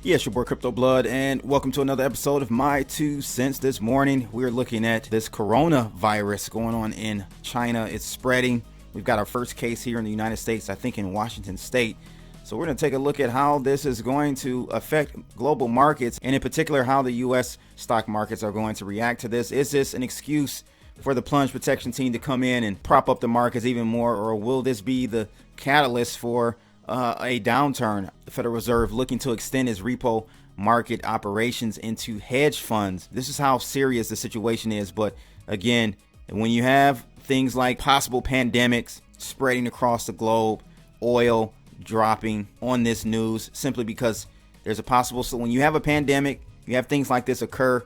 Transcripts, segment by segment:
Yes, your boy Crypto Blood, and welcome to another episode of My 2 Cents. This morning, we're looking at this coronavirus going on in China. It's spreading. We've got our first case here in the United States, I think in Washington State. So we're going to take a look at how this is going to affect global markets, and in particular, how the U.S. stock markets are going to react to this. Is this an excuse for the plunge protection team to come in and prop up the markets even more, or will this be the catalyst for a downturn? The Federal Reserve looking to extend its repo market operations into hedge funds. This is how serious the situation is. But again, when you have things like possible pandemics spreading across the globe, oil dropping on this news simply because there's a possible, so when you have a pandemic, you have things like this occur,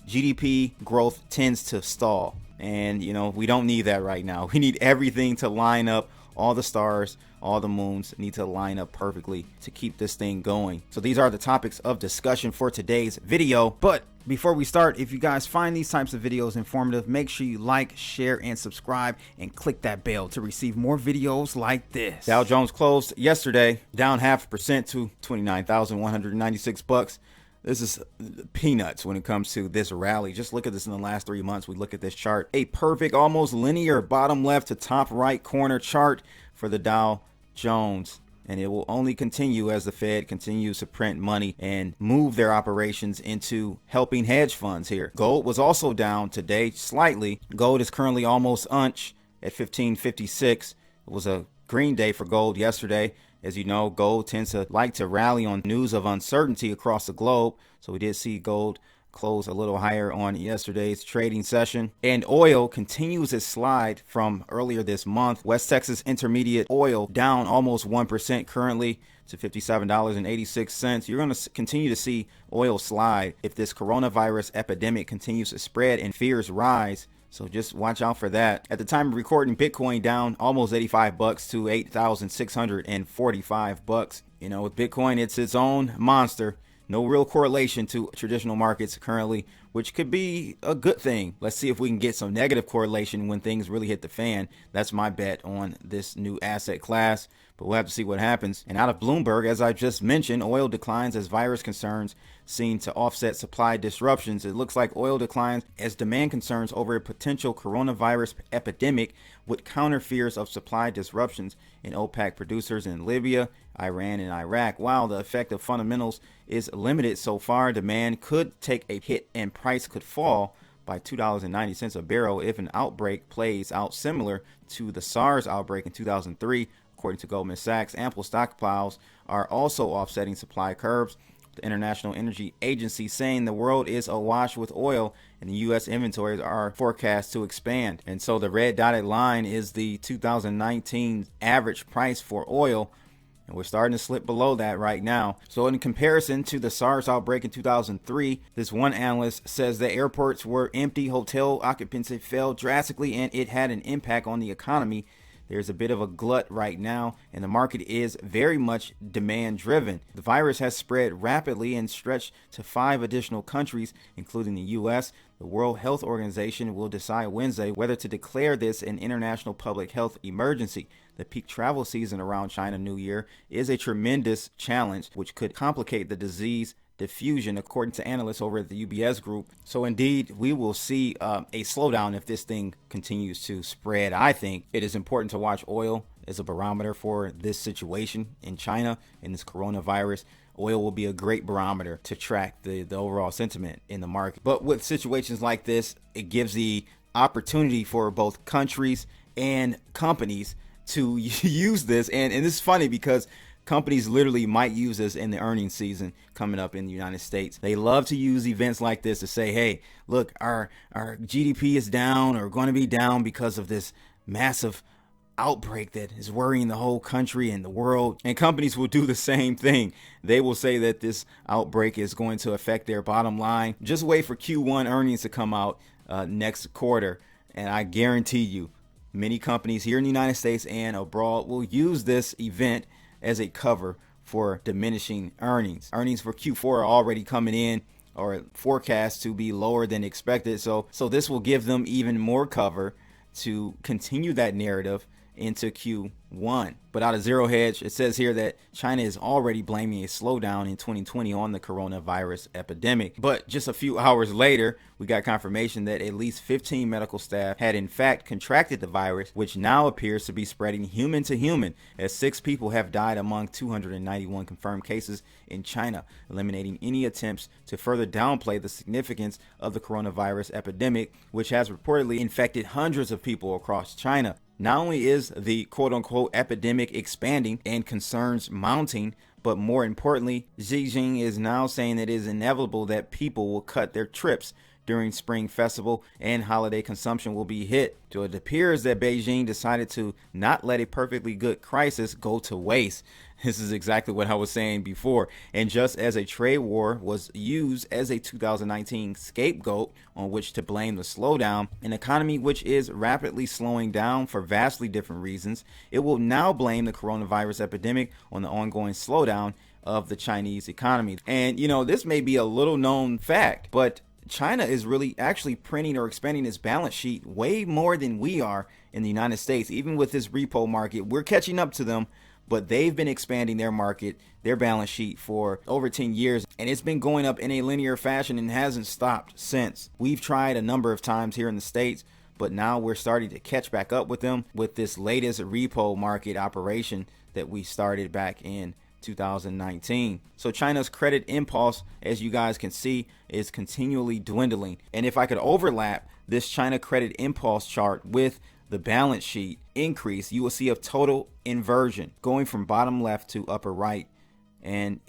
GDP growth tends to stall. And we don't need that right now. We need everything to line up. All the stars, all the moons need to line up perfectly to keep this thing going. So these are the topics of discussion for today's video. But before we start, if you guys find these types of videos informative, make sure you like, share, and subscribe, and click that bell to receive more videos like this. Dow Jones closed yesterday down 0.5% to 29,196 bucks. This is peanuts when it comes to this rally. Just look at this in the last 3 months. We look at this chart, a perfect, almost linear bottom left to top right corner chart for the Dow Jones. And it will only continue as the Fed continues to print money and move their operations into helping hedge funds here. Gold was also down today slightly. Gold is currently almost unch at 1556. It was a green day for gold yesterday. As you know, gold tends to like to rally on news of uncertainty across the globe. So we did see gold close a little higher on yesterday's trading session. And oil continues its slide from earlier this month. West Texas Intermediate oil down almost 1% currently to $57.86. You're going to continue to see oil slide if this coronavirus epidemic continues to spread and fears rise. So just watch out for that. At the time of recording, Bitcoin down almost 85 bucks to 8,645 bucks. With Bitcoin, it's its own monster. No real correlation to traditional markets currently, which could be a good thing. Let's see if we can get some negative correlation when things really hit the fan. That's my bet on this new asset class, but we'll have to see what happens. And out of Bloomberg, as I just mentioned, oil declines as virus concerns seen to offset supply disruptions. It looks like oil declines as demand concerns over a potential coronavirus epidemic would counter fears of supply disruptions in OPEC producers in Libya, Iran, and Iraq. While the effect of fundamentals is limited so far, demand could take a hit and price could fall by $2.90 a barrel if an outbreak plays out similar to the SARS outbreak in 2003. According to Goldman Sachs, ample stockpiles are also offsetting supply curves. The International Energy Agency saying the world is awash with oil and the U.S. inventories are forecast to expand. And so the red dotted line is the 2019 average price for oil. And we're starting to slip below that right now. So in comparison to the SARS outbreak in 2003, this one analyst says the airports were empty, hotel occupancy fell drastically, and it had an impact on the economy. There's a bit of a glut right now, and the market is very much demand driven. The virus has spread rapidly and stretched to 5 additional countries, including the U.S. The World Health Organization will decide Wednesday whether to declare this an international public health emergency. The peak travel season around China New Year is a tremendous challenge, which could complicate the disease diffusion, according to analysts over at the UBS group. So indeed, we will see a slowdown if this thing continues to spread. I think it is important to watch oil as a barometer for this situation in China and this coronavirus. Oil will be a great barometer to track the overall sentiment in the market. But with situations like this, it gives the opportunity for both countries and companies to use this. And this is funny because companies literally might use this in the earnings season coming up in the United States. They love to use events like this to say, hey, look, our GDP is down or going to be down because of this massive outbreak that is worrying the whole country and the world. And companies will do the same thing. They will say that this outbreak is going to affect their bottom line. Just wait for Q1 earnings to come out next quarter. And I guarantee you, many companies here in the United States and abroad will use this event as a cover for diminishing earnings. Earnings for Q4 are already coming in or forecast to be lower than expected. So this will give them even more cover to continue that narrative into Q1. But out of Zerohedge, it says here that China is already blaming a slowdown in 2020 on the coronavirus epidemic. But just a few hours later, we got confirmation that at least 15 medical staff had in fact contracted the virus, which now appears to be spreading human to human, as 6 people have died among 291 confirmed cases in China, eliminating any attempts to further downplay the significance of the coronavirus epidemic, which has reportedly infected hundreds of people across China. Not only is the quote-unquote epidemic expanding and concerns mounting, but more importantly, Xi Jinping is now saying that it is inevitable that people will cut their trips during Spring Festival and holiday consumption will be hit. So it appears that Beijing decided to not let a perfectly good crisis go to waste. This is exactly what I was saying before. And just as a trade war was used as a 2019 scapegoat on which to blame the slowdown, an economy which is rapidly slowing down for vastly different reasons, it will now blame the coronavirus epidemic on the ongoing slowdown of the Chinese economy. And, this may be a little known fact, but China is really actually printing or expanding its balance sheet way more than we are in the United States. Even with this repo market, we're catching up to them, but they've been expanding their market, their balance sheet for over 10 years, and it's been going up in a linear fashion and hasn't stopped since. We've tried a number of times here in the States, but now we're starting to catch back up with them with this latest repo market operation that we started back in 2019. So China's credit impulse, as you guys can see, is continually dwindling. And if I could overlap this China credit impulse chart with the balance sheet increase, you will see a total inversion going from bottom left to upper right. And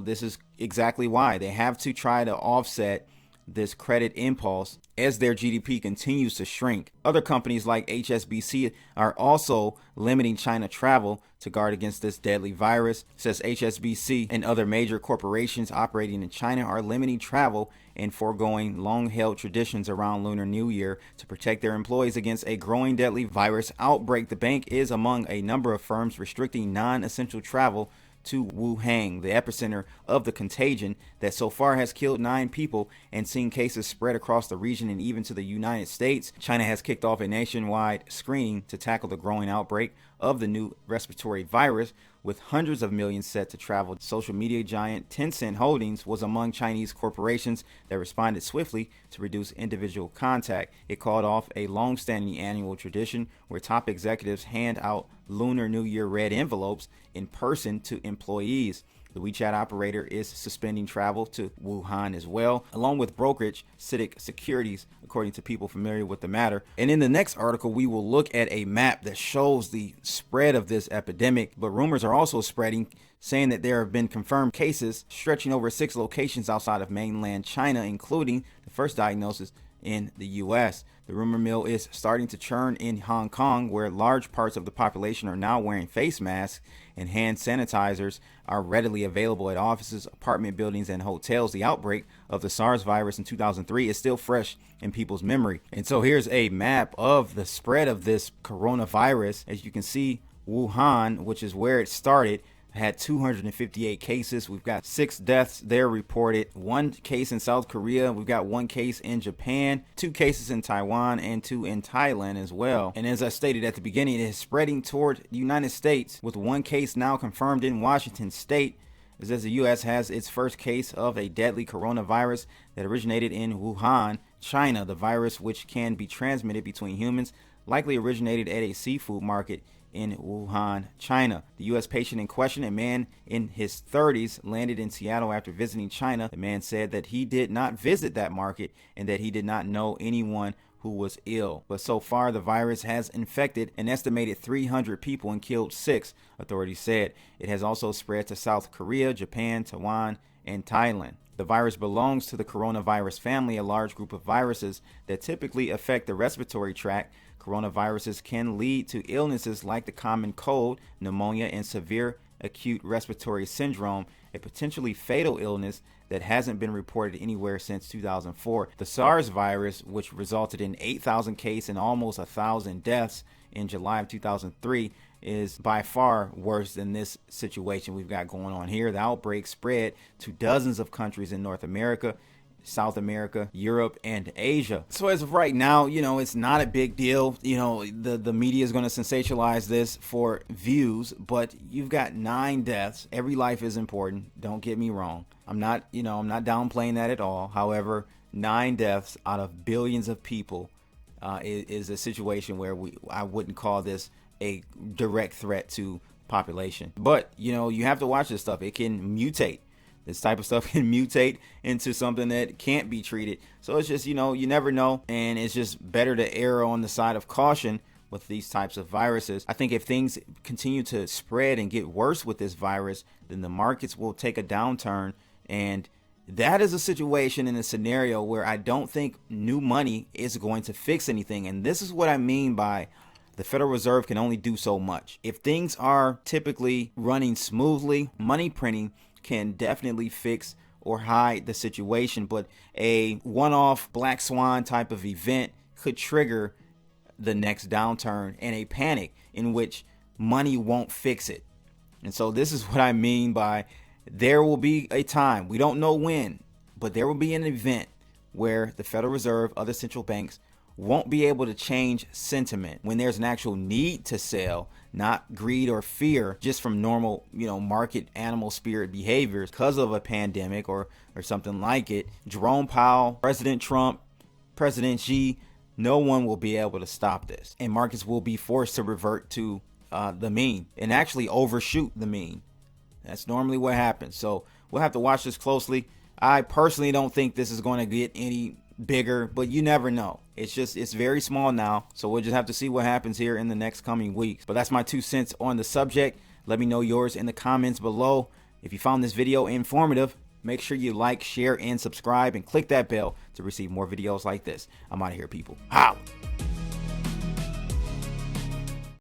this is exactly why they have to try to offset this credit impulse as their GDP continues to shrink. Other companies like HSBC are also limiting China travel to guard against this deadly virus. It says HSBC and other major corporations operating in China are limiting travel and foregoing long-held traditions around Lunar New Year to protect their employees against a growing deadly virus outbreak. The bank is among a number of firms restricting non-essential travel to Wuhan, the epicenter of the contagion that so far has killed 9 people and seen cases spread across the region and even to the United States. China has kicked off a nationwide screening to tackle the growing outbreak of the new respiratory virus, with hundreds of millions set to travel. Social media giant Tencent Holdings was among Chinese corporations that responded swiftly to reduce individual contact. It called off a long-standing annual tradition where top executives hand out Lunar New Year red envelopes in person to employees. The WeChat operator is suspending travel to Wuhan as well, along with brokerage CITIC Securities, according to people familiar with the matter. And in the next article, we will look at a map that shows the spread of this epidemic. But rumors are also spreading, saying that there have been confirmed cases stretching over 6 locations outside of mainland China, including the first diagnosis in the U.S. The rumor mill is starting to churn in Hong Kong, where large parts of the population are now wearing face masks and hand sanitizers are readily available at offices, apartment buildings, and hotels. The outbreak of the SARS virus in 2003 is still fresh in people's memory. And so here's a map of the spread of this coronavirus. As you can see, Wuhan, which is where it started, had 258 cases. We've got 6 deaths there reported, 1 case in South Korea. We've got 1 case in Japan, 2 cases in Taiwan, and 2 in Thailand as well. And as I stated at the beginning, it is spreading toward the United States, with 1 case now confirmed in Washington State, as the U.S. has its first case of a deadly coronavirus that originated in Wuhan, China. The virus, which can be transmitted between humans, likely originated at a seafood market in Wuhan, China. The U.S. patient in question, a man in his 30s, landed in Seattle after visiting China. The man said that he did not visit that market and that he did not know anyone who was ill. But so far, the virus has infected an estimated 300 people and killed 6, authorities said. It has also spread to South Korea, Japan, Taiwan, and Thailand. The virus belongs to the coronavirus family, a large group of viruses that typically affect the respiratory tract. Coronaviruses can lead to illnesses like the common cold, pneumonia, and severe acute respiratory syndrome, a potentially fatal illness that hasn't been reported anywhere since 2004. The SARS virus, which resulted in 8,000 cases and almost 1,000 deaths in July of 2003, is by far worse than this situation we've got going on here. The outbreak spread to dozens of countries in North America, South America, Europe, and Asia. So as of right now, it's not a big deal. The media is going to sensationalize this for views, but you've got 9 deaths. Every life is important. Don't get me wrong. I'm not downplaying that at all. However, 9 deaths out of billions of people is a situation where I wouldn't call this a direct threat to population. But you have to watch this stuff. It can mutate. This type of stuff can mutate into something that can't be treated. So it's just, you never know. And it's just better to err on the side of caution with these types of viruses. I think if things continue to spread and get worse with this virus, then the markets will take a downturn. And that is a situation in a scenario where I don't think new money is going to fix anything. And this is what I mean by the Federal Reserve can only do so much. If things are typically running smoothly, money printing can definitely fix or hide the situation, but a one-off black swan type of event could trigger the next downturn and a panic in which money won't fix it. And so this is what I mean by there will be a time, we don't know when, but there will be an event where the Federal Reserve, other central banks won't be able to change sentiment when there's an actual need to sell, not greed or fear just from normal, market animal spirit behaviors because of a pandemic or something like it. Jerome Powell, President Trump, President Xi, no one will be able to stop this. And markets will be forced to revert to the mean and actually overshoot the mean. That's normally what happens. So we'll have to watch this closely. I personally don't think this is going to get any bigger, but you never know. It's very small now, so we'll just have to see what happens here in the next coming weeks. But that's my 2 cents on the subject. Let me know yours in the comments below. If you found this video informative, make sure you like, share, and subscribe, and click that bell to receive more videos like this. I'm out of here, people. Holla!